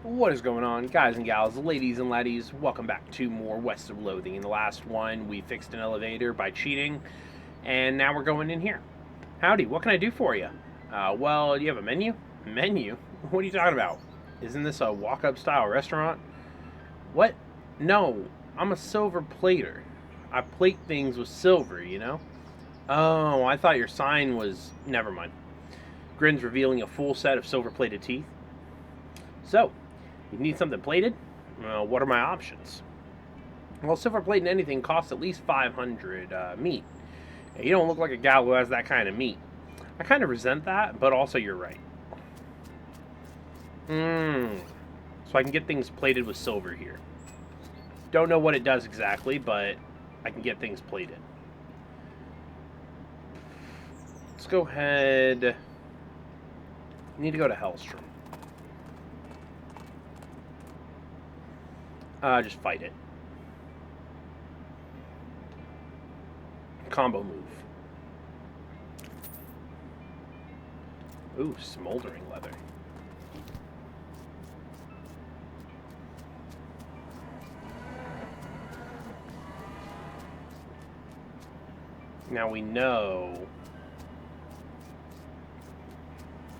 What is going on, guys and gals, ladies and laddies? Welcome back to more West of Loathing. In the last one, we fixed an elevator by cheating, and now we're going in here. Howdy, what can I do for you? Well, do you have a menu? Menu? What are you talking about? Isn't this a walk-up style restaurant? What? No, I'm a silver plater. I plate things with silver, you know? Oh, I thought your sign was... Never mind. Grins revealing a full set of silver-plated teeth. So, you need something plated? Well, what are my options? Well, silver plating anything costs at least 500 meat. You don't look like a gal who has that kind of meat. I kind of resent that, but also you're right. So I can get things plated with silver here. Don't know what it does exactly, but I can get things plated. Let's go ahead. Need to go to Hellstrom. Just fight it. Combo move. Ooh, smoldering leather. Now we know,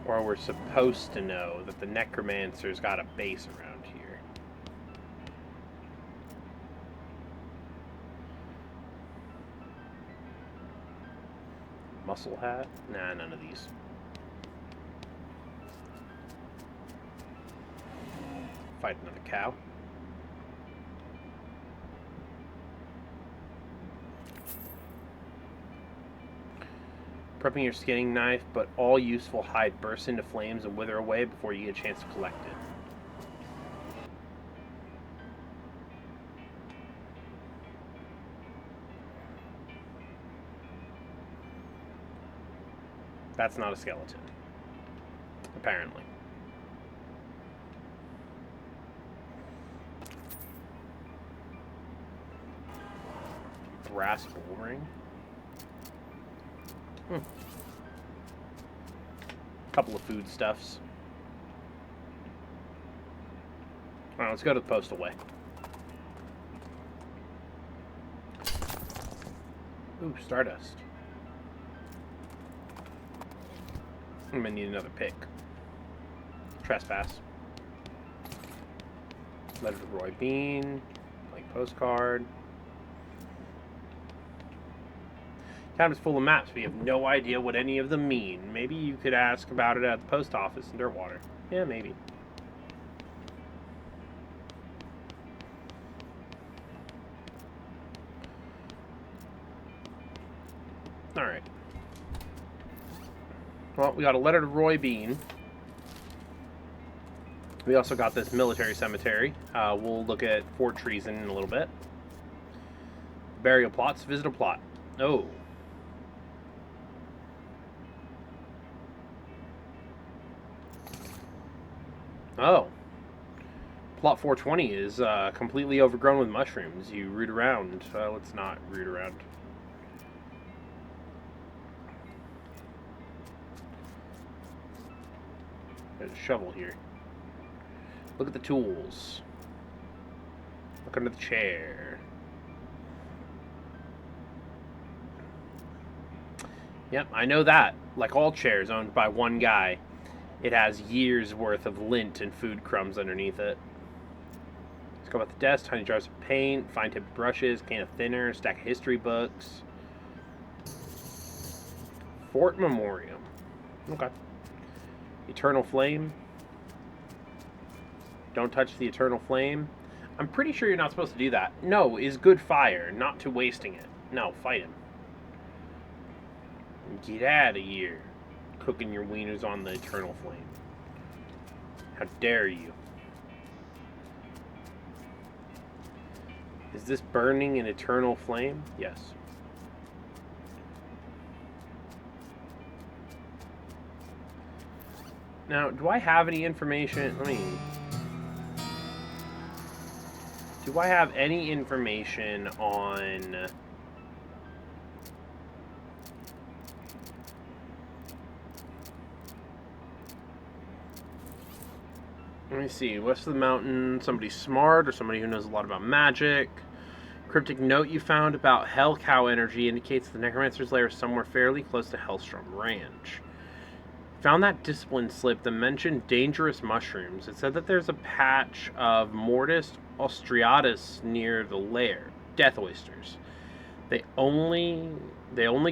or we're supposed to know, that the Necromancer's got a base around here. Muscle hat? Nah, none of these. Fight another cow. Prepping your skinning knife, but all useful hide bursts into flames and wither away before you get a chance to collect it. That's not a skeleton. Apparently. Brass bull ring. Couple of foodstuffs. Alright, let's go to the postal way. Ooh, stardust. I'm gonna need another pick. Trespass. Letter to Roy Bean. Blank postcard. Town is full of maps, but you have no idea what any of them mean. Maybe you could ask about it at the post office in Dirtwater. Yeah, maybe. Alright. Well, we got a letter to Roy Bean. We also got this military cemetery. We'll look at Fort Treason in a little bit. Burial plots. Visit a plot. Oh. Oh. Plot 420 is completely overgrown with mushrooms. You root around. Let's not root around. There's a shovel here. Look at the tools. Look under the chair. Yep, I know that. Like all chairs owned by one guy, it has years worth of lint and food crumbs underneath it. Let's go about the desk. Tiny jars of paint, fine tipped brushes, can of thinner, stack of history books. Fort Memoriam. Okay. Eternal Flame. Don't touch the Eternal Flame. I'm pretty sure you're not supposed to do that. No is good fire, not to wasting it. No, fight him. Get out of here. Cooking your wieners on the Eternal Flame. How dare you. Is this burning an Eternal Flame? Yes. Now, do I have any information? Do I have any information on Let me see. West of the mountain, somebody smart or somebody who knows a lot about magic. Cryptic note you found about Hell Cow energy indicates the Necromancer's lair is somewhere fairly close to Hellstrom Ranch. Found that discipline slip that mentioned dangerous mushrooms. It said that there's a patch of Mortis austriatus near the lair. Death oysters. They only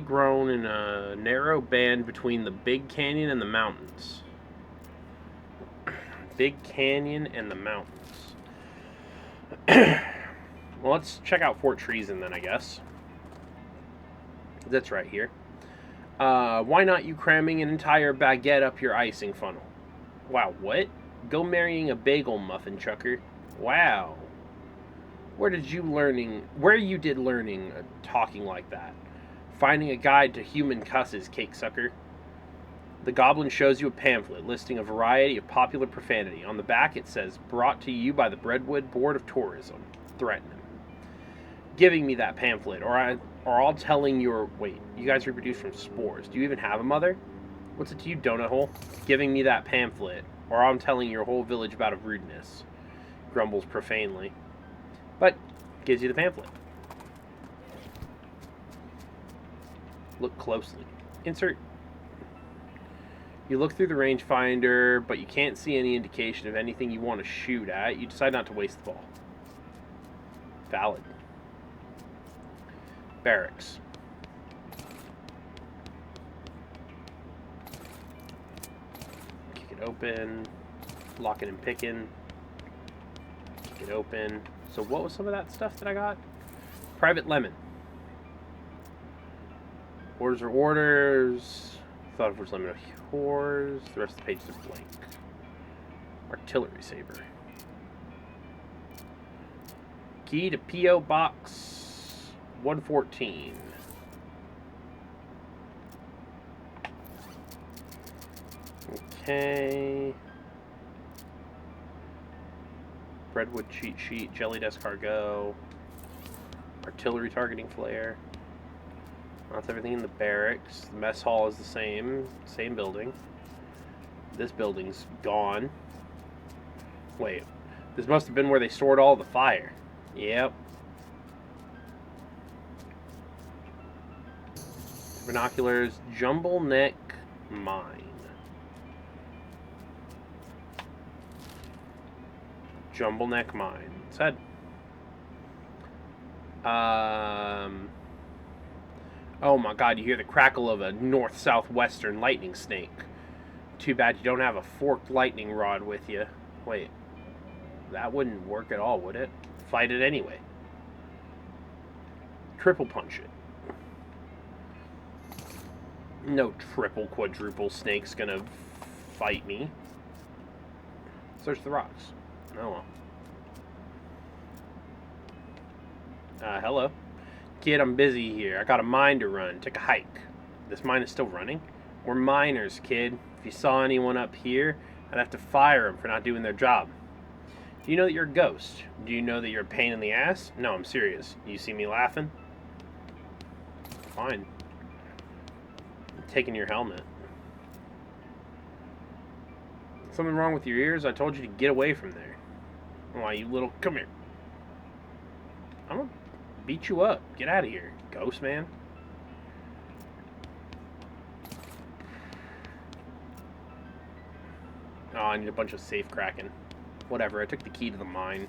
grown in a narrow band between the Big Canyon and the mountains. Big Canyon and the mountains. Well, let's check out Fort Treason then, I guess. That's right here. Why not you cramming an entire baguette up your icing funnel? Wow, what? Go marrying a bagel muffin chucker. Wow. Where you did learning talking like that? Finding a guide to human cusses, cake sucker. The goblin shows you a pamphlet listing a variety of popular profanity. On the back it says, brought to you by the Breadwood Board of Tourism. Threaten him. Giving me that pamphlet, or I'll telling your... Wait, you guys reproduce from spores. Do you even have a mother? What's it to you, donut hole? Giving me that pamphlet, or I'm telling your whole village about a rudeness. Grumbles profanely. But, gives you the pamphlet. Look closely. Insert. You look through the rangefinder, but you can't see any indication of anything you want to shoot at. You decide not to waste the ball. Valid. Barracks. Kick it open. Locking and picking. Kick it open. So what was some of that stuff that I got? Private Lemon. Orders are orders. Thought of which lemon of whores. The rest of the pages are blank. Artillery saber. Key to P.O. Box 114. Okay. Breadwood cheat sheet. Jelly escargot. Artillery targeting flare. That's everything in the barracks. The mess hall is the same building. This building's gone. Wait, this must have been where they stored all the fire. Yep. Binoculars, Jumble Neck Mine. Jumble Neck Mine. It's head. Oh my god, you hear the crackle of a north-southwestern lightning snake. Too bad you don't have a forked lightning rod with you. Wait, that wouldn't work at all, would it? Fight it anyway. Triple punch it. No triple, quadruple snake's gonna fight me. Search the rocks. Oh well. Hello. Kid, I'm busy here. I got a mine to run. Take a hike. This mine is still running? We're miners, kid. If you saw anyone up here, I'd have to fire them for not doing their job. Do you know that you're a ghost? Do you know that you're a pain in the ass? No, I'm serious. You see me laughing? Fine. I'm taking your helmet. Something wrong with your ears? I told you to get away from there. Why, you little... Come here. I'm gonna beat you up. Get out of here, ghost man. Oh, I need a bunch of safe cracking. Whatever, I took the key to the mine.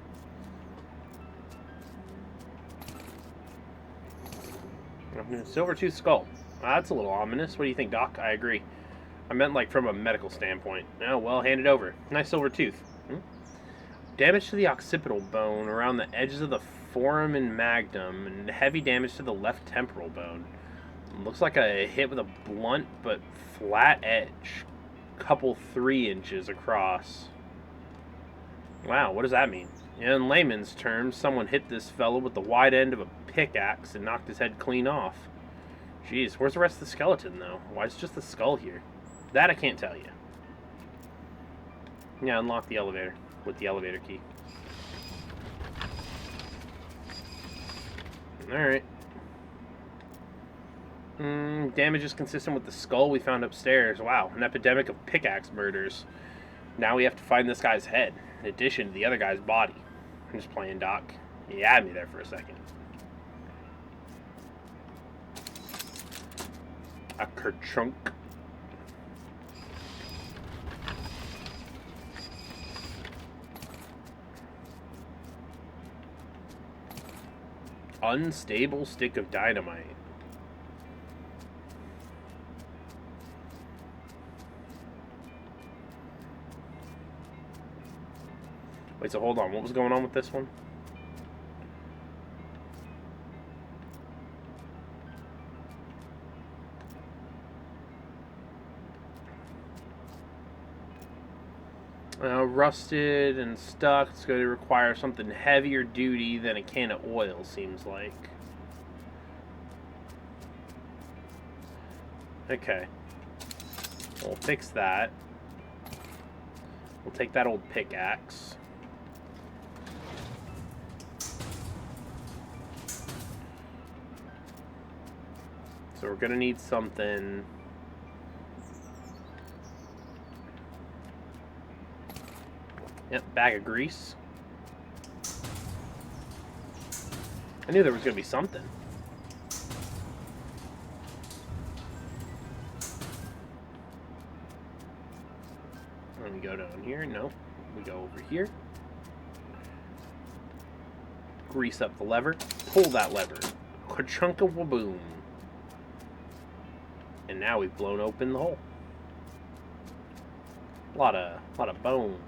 Silver-tooth skull. That's a little ominous. What do you think, Doc? I agree. I meant like from a medical standpoint. Oh, well, hand it over. Nice silver tooth. Damage to the occipital bone around the edges of the foramen magnum, and heavy damage to the left temporal bone. Looks like a hit with a blunt but flat edge. Couple 3 inches across. Wow, what does that mean? In layman's terms, someone hit this fellow with the wide end of a pickaxe and knocked his head clean off. Jeez, where's the rest of the skeleton, though? Why is just the skull here? That I can't tell you. Yeah, unlock the elevator with the elevator key. Alright. Damage is consistent with the skull we found upstairs. Wow, an epidemic of pickaxe murders. Now we have to find this guy's head. in addition to the other guy's body. I'm just playing, Doc. You had me there for a second. A kerchunk. Unstable stick of dynamite. Wait, so hold on. What was going on with this one? Rusted and stuck. It's going to require something heavier duty than a can of oil, seems like. Okay. We'll fix that. We'll take that old pickaxe. So we're going to need something. Yep, bag of grease. I knew there was going to be something. Let me go down here. No, we go over here. Grease up the lever. Pull that lever. Ka-chunk of waboom. And now we've blown open the hole. A lot of bones.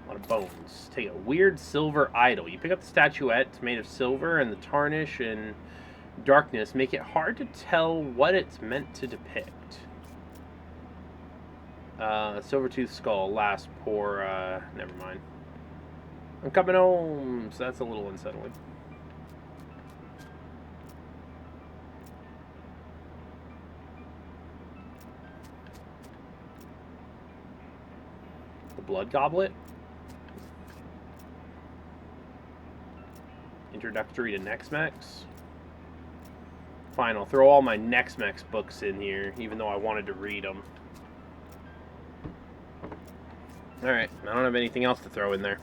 A lot of bones. Take a weird silver idol. You pick up the statuette. It's made of silver, and the tarnish and darkness make it hard to tell what it's meant to depict. Silver-tooth skull. Last pour. Never mind. I'm coming home. So that's a little unsettling. The blood goblet. Introductory to Nex-Mex. Fine, I'll throw all my Nex-Mex books in here, even though I wanted to read them. Alright, I don't have anything else to throw in there.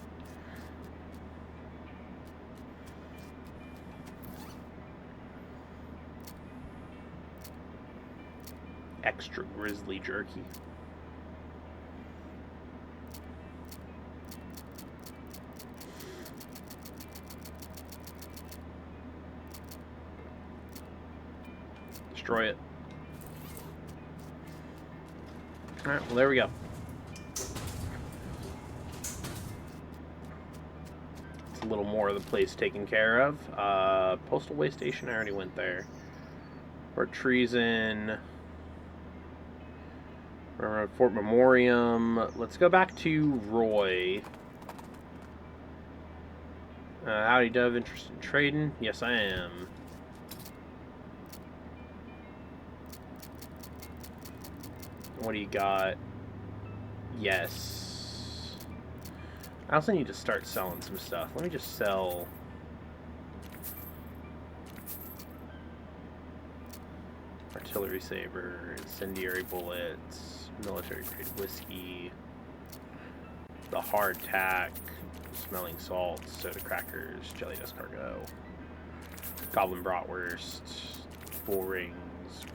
Extra grizzly jerky. Destroy it. Alright, well there we go. It's a little more of the place taken care of. Postal way station, I already went there. Fort Treason. We're at Fort Memoriam. Let's go back to Roy. Howdy Dove, interested in trading? Yes, I am. What do you got? Yes. I also need to start selling some stuff. Let me just sell... artillery saber, incendiary bullets, military grade whiskey, the hardtack, smelling salts, soda crackers, jelly dust cargo, goblin bratwurst, 4 rings,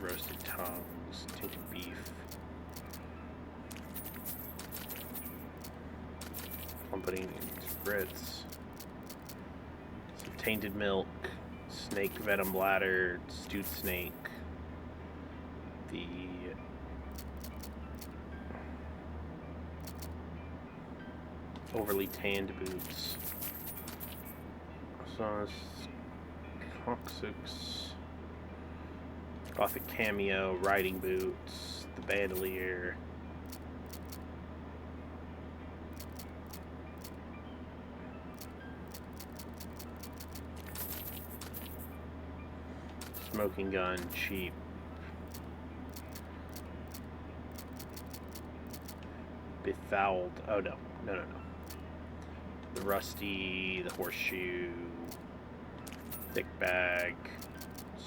roasted tongues, tainted beef, pudding grits, some tainted milk, snake venom bladder, stewed snake, the overly tanned boots, sauce, coccyx, gothic cameo, riding boots, the bandolier, smoking gun, cheap. Befouled. Oh no. No. The rusty, the horseshoe, thick bag,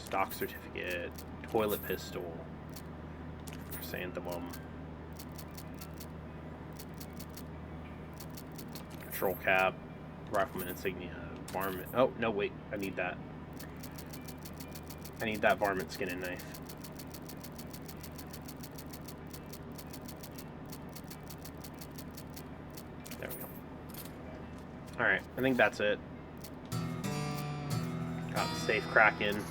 stock certificate, toilet pistol, chrysanthemum, Patrol cap, rifleman insignia, varmint. Oh, no, wait. I need that. I need that varmint skin and knife. There we go. Alright, I think that's it. Got the safe Kraken.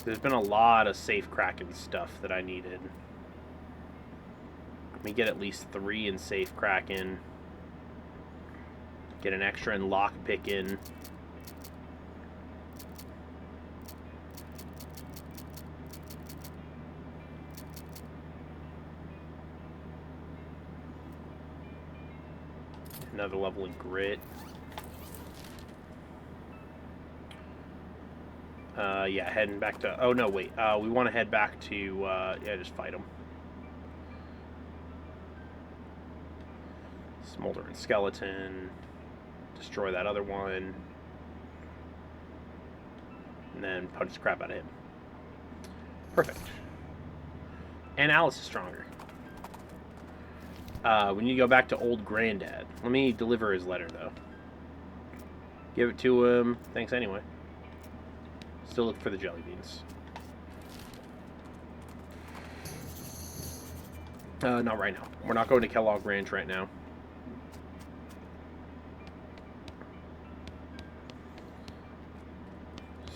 There's been a lot of safe Kraken stuff that I needed. Let me get at least 3 in safe Kraken. Get an extra in lockpick in. Another level in grit. Yeah, heading back to... Oh, no, wait. We want to head back to... yeah, just fight them. Smoldering skeleton. Destroy that other one. And then punch the crap out of him. Perfect. And Alice is stronger. We need to go back to Old Granddad. Let me deliver his letter, though. Give it to him. Thanks anyway. Still look for the jelly beans. Not right now. We're not going to Kellogg Ranch right now.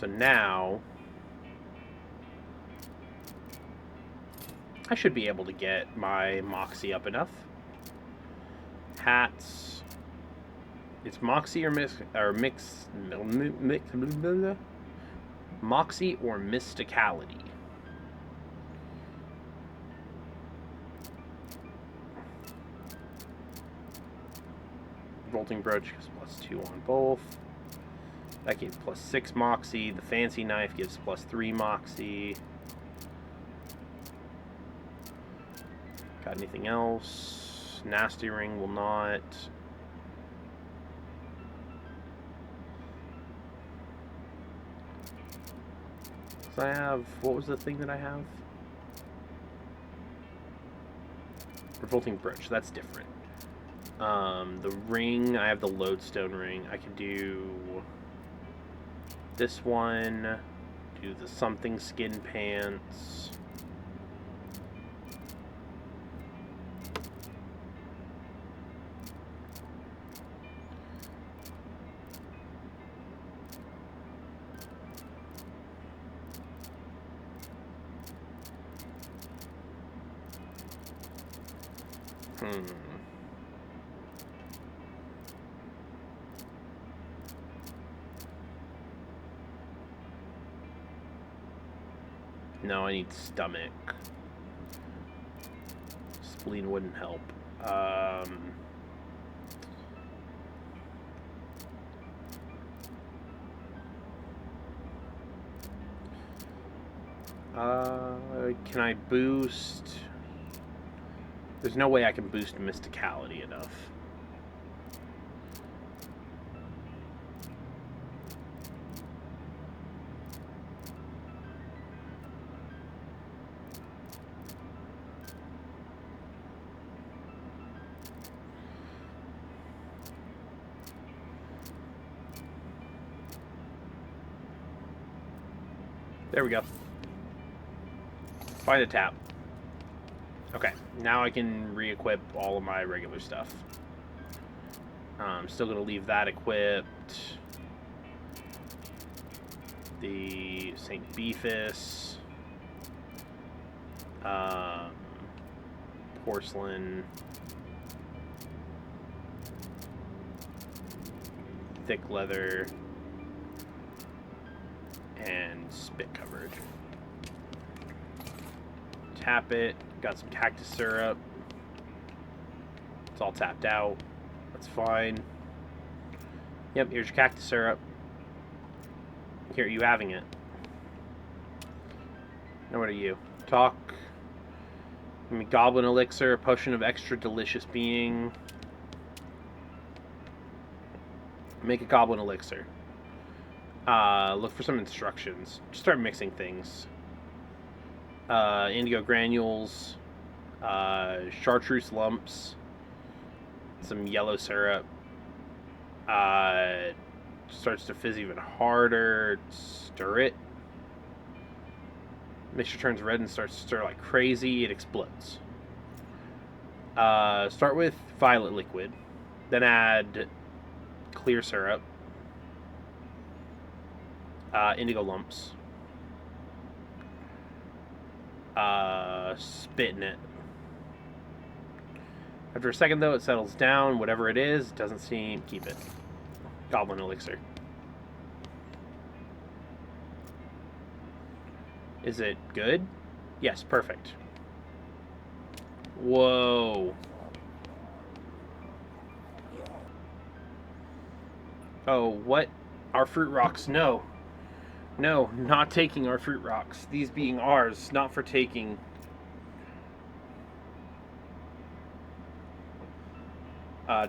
So now... I should be able to get my Moxie up enough. Hats. It's Moxie or Moxie or Mysticality. Revolting Brooch gives +2 on both. That gives +6 Moxie. The Fancy Knife gives +3 Moxie. Got anything else? Nasty Ring will not. So I have... What was the thing that I have? Revolting Brooch. That's different. The ring, I have the Lodestone ring. I can do this one. Do the something skin pants. No, I need stomach. Spleen wouldn't help. Can I boost? There's no way I can boost Mysticality enough. There we go. Find a tap. Okay, now I can re-equip all of my regular stuff. I'm still going to leave that equipped. The St. Beefus. Porcelain. Thick leather. And spit covered. Tap it. Got some cactus syrup. It's all tapped out. That's fine. Yep, here's your cactus syrup. Here, you having it. Now what are you? Talk. Give me Goblin Elixir, Potion of Extra Delicious Being. Make a Goblin Elixir. Look for some instructions. Just start mixing things. Indigo granules, chartreuse lumps, some yellow syrup. Starts to fizz even harder. Stir it. Mixture turns red and starts to stir like crazy. It explodes. Start with violet liquid, then add clear syrup, indigo lumps, spit in it. After a second, though, it settles down. Whatever it is, doesn't seem... Keep it. Goblin elixir. Is it good? Yes, perfect. Whoa. Oh, what? Our fruit rocks? No. No, not taking our fruit rocks. These being ours, not for taking.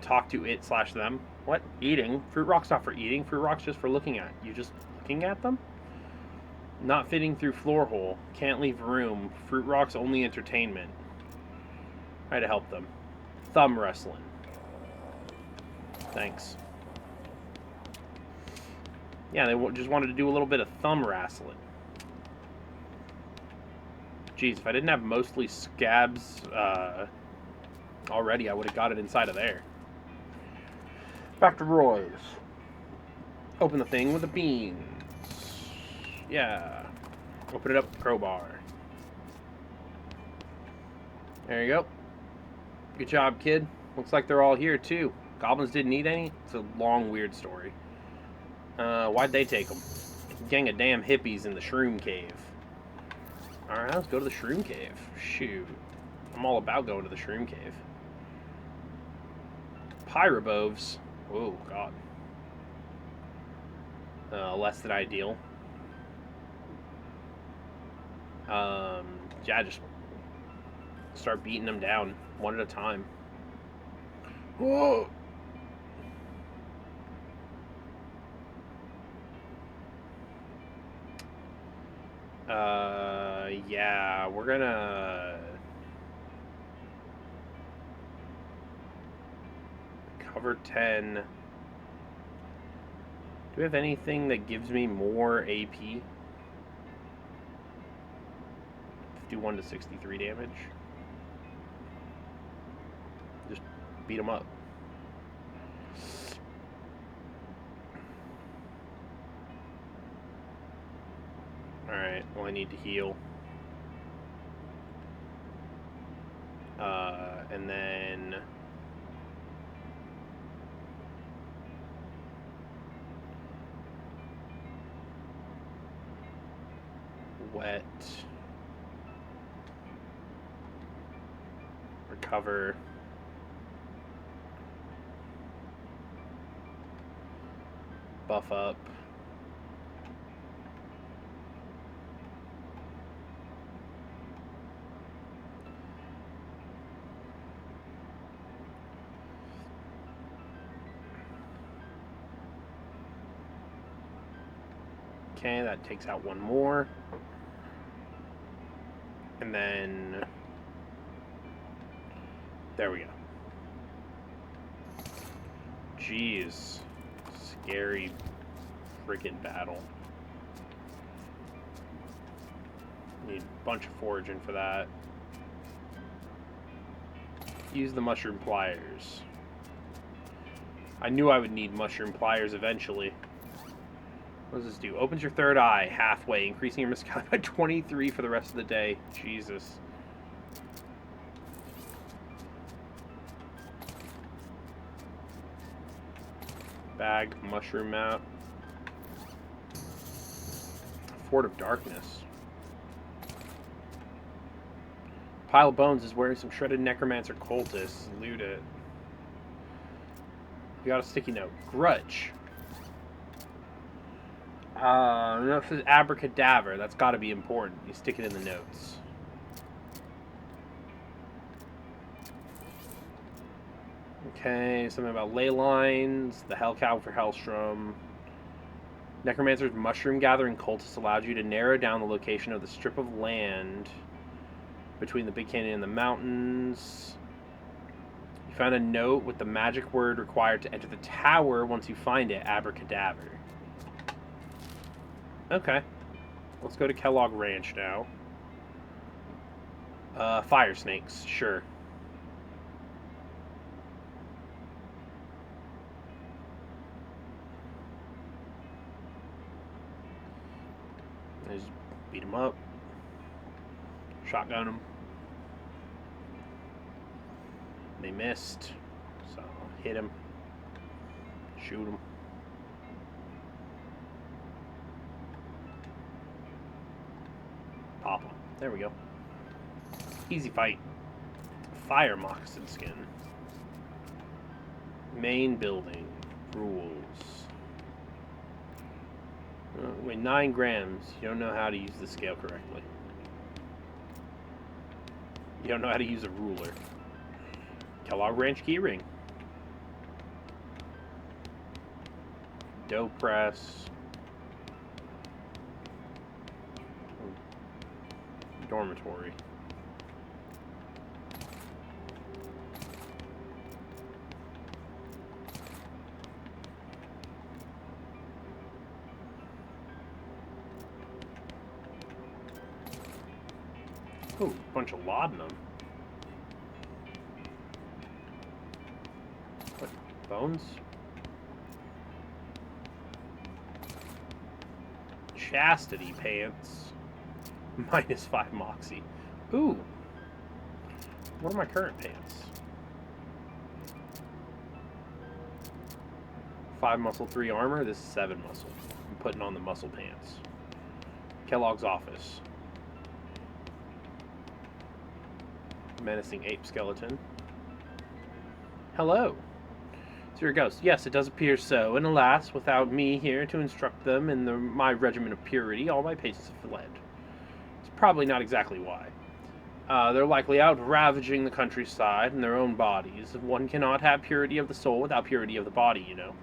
Talk to it / them. What? Eating? Fruit rocks not for eating. Fruit rocks just for looking at. You just looking at them? Not fitting through floor hole. Can't leave room. Fruit rocks only entertainment. Try to help them. Thumb wrestling. Thanks. Yeah, they just wanted to do a little bit of thumb wrestling. Jeez, if I didn't have mostly scabs already, I would have got it inside of there. Back to Roy's. Open the thing with the beans. Yeah. Open it up with the crowbar. There you go. Good job, kid. Looks like they're all here, too. Goblins didn't eat any? It's a long, weird story. Why'd they take them? Gang of damn hippies in the shroom cave. Alright, let's go to the shroom cave. Shoot. I'm all about going to the shroom cave. Pyroboves. Oh, God. Less than ideal. Yeah, just start beating them down one at a time. Whoa! Yeah, we're gonna cover 10. Do we have anything that gives me more AP? 51 to 63 damage. Just beat them up. Alright, well I need to heal. And then... wet. Recover. Buff up. Okay, that takes out one more. And then... there we go. Jeez. Scary freaking battle. Need a bunch of foraging for that. Use the mushroom pliers. I knew I would need mushroom pliers eventually. What does this do? Opens your third eye halfway, increasing your miscount by 23 for the rest of the day. Jesus. Bag, mushroom map. Fort of Darkness. Pile of Bones is wearing some shredded necromancer cultists. Loot it. You got a sticky note. Grudge. No, it says abracadabra. That's got to be important. You stick it in the notes. Okay, something about ley lines, the Hell Cow for Hellstrom, Necromancer's mushroom gathering cultist allowed you to narrow down the location of the strip of land between the Big Canyon and the mountains. You found a note with the magic word required to enter the tower. Once you find it, abracadabra. Okay. Let's go to Kellogg Ranch now. Fire snakes, sure. Just beat him up. Shotgun him. They missed. So hit him. Shoot him. Pop him. There we go. Easy fight. Fire moccasin skin. Main building. Rules. Wait, 9 grams. You don't know how to use the scale correctly. You don't know how to use a ruler. Kellogg Ranch keyring. Dough press. Dormitory. Ooh, bunch of laudanum. What? Bones? Chastity pants. -5 moxie. Ooh. What are my current pants? 5 muscle, 3 armor. This is 7 muscle. I'm putting on the muscle pants. Kellogg's office. Menacing ape skeleton. Hello. So you're a ghost. Yes, it does appear so, and alas, without me here to instruct them in my regimen of purity, all my patients have fled. It's probably not exactly why. They're likely out ravaging the countryside in their own bodies. One cannot have purity of the soul without purity of the body, you know.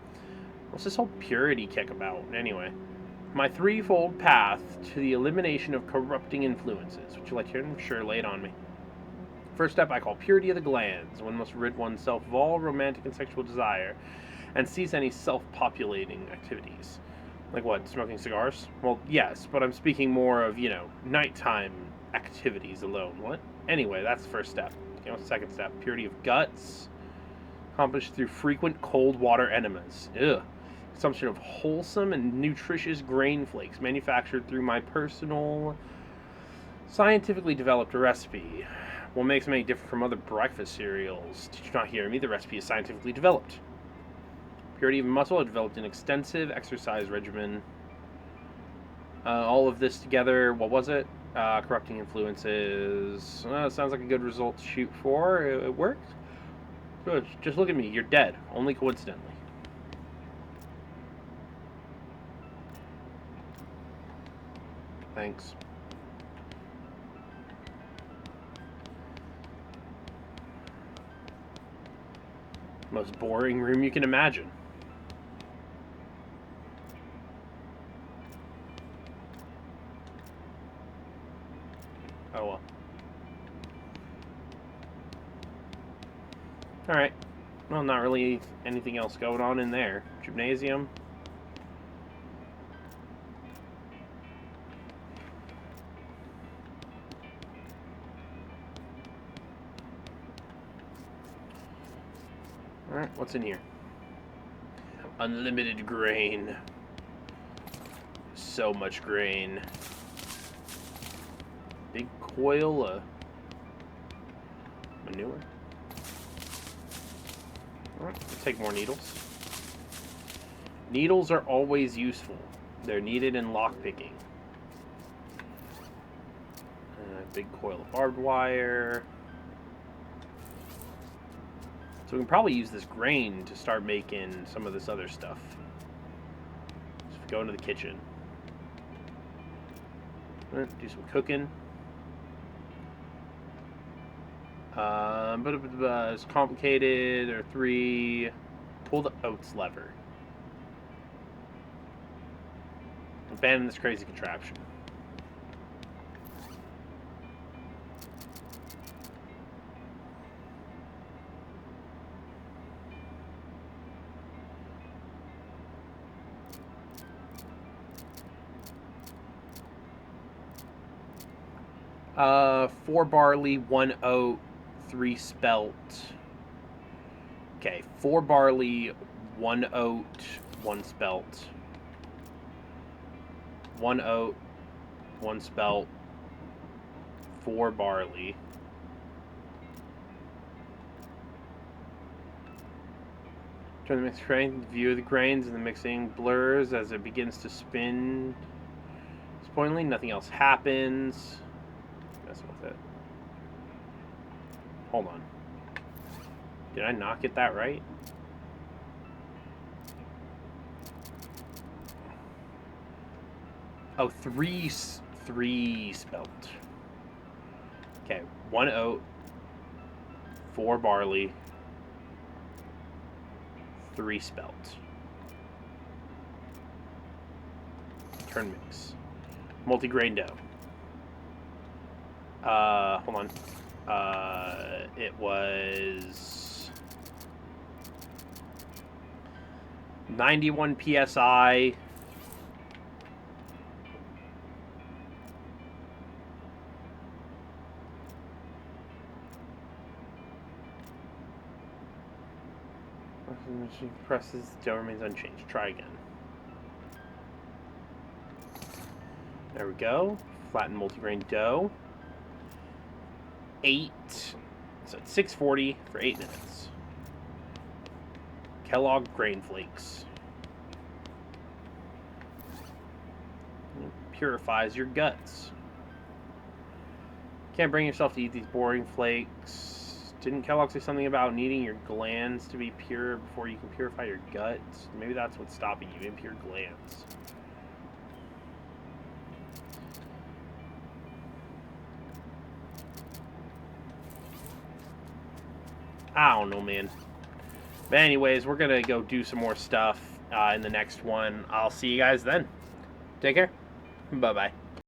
What's this whole purity kick about, anyway? My threefold path to the elimination of corrupting influences. Would you like to hear them? Sure, lay it on me. First step I call purity of the glands. One must rid oneself of all romantic and sexual desire and cease any self-populating activities. Like what, smoking cigars? Well, yes, but I'm speaking more of, nighttime activities alone. What? Anyway, that's the first step. Second step, purity of guts. Accomplished through frequent cold water enemas. Ugh. Consumption of wholesome and nutritious grain flakes manufactured through my personal, scientifically developed recipe. What makes them any different from other breakfast cereals? Did you not hear me? The recipe is scientifically developed. Purity of muscle. I developed an extensive exercise regimen. All of this together, what was it? Corrupting influences. Sounds like a good result to shoot for. It worked. Good. Just look at me. You're dead. Only coincidentally. Thanks. Most boring room you can imagine. Oh well. Alright. Well, not really anything else going on in there. Gymnasium. Alright, what's in here? Unlimited grain. So much grain. Big coil of manure. Alright, let's take more needles. Needles are always useful. They're needed in lockpicking. Big coil of barbed wire. So we can probably use this grain to start making some of this other stuff. So go into the kitchen. Do some cooking. But it's complicated. Or 3. Pull the oats lever. Abandon this crazy contraption. Four barley, one oat, 3 spelt. Okay, 4 barley, 1 oat, 1 spelt. 1 oat, 1 spelt, 4 barley. Turn the mixed grain, view the grains, and the mixing blurs as it begins to spin. Disappointingly, nothing else happens. Mess with it. Hold on. Did I not get that right? Oh, three spelt. Okay, 1 oat, 4 barley, 3 spelt. Turn mix. Multigrain dough. Hold on. It was 91 psi. Machine presses, dough remains unchanged. Try again. There we go. Flatten multigrain dough. 8. So it's 640 for 8 minutes. Kellogg grain flakes. It purifies your guts. Can't bring yourself to eat these boring flakes. Didn't Kellogg say something about needing your glands to be pure before you can purify your guts? Maybe that's what's stopping you, impure glands. I don't know, man. But anyways, we're going to go do some more stuff in the next one. I'll see you guys then. Take care. Bye-bye.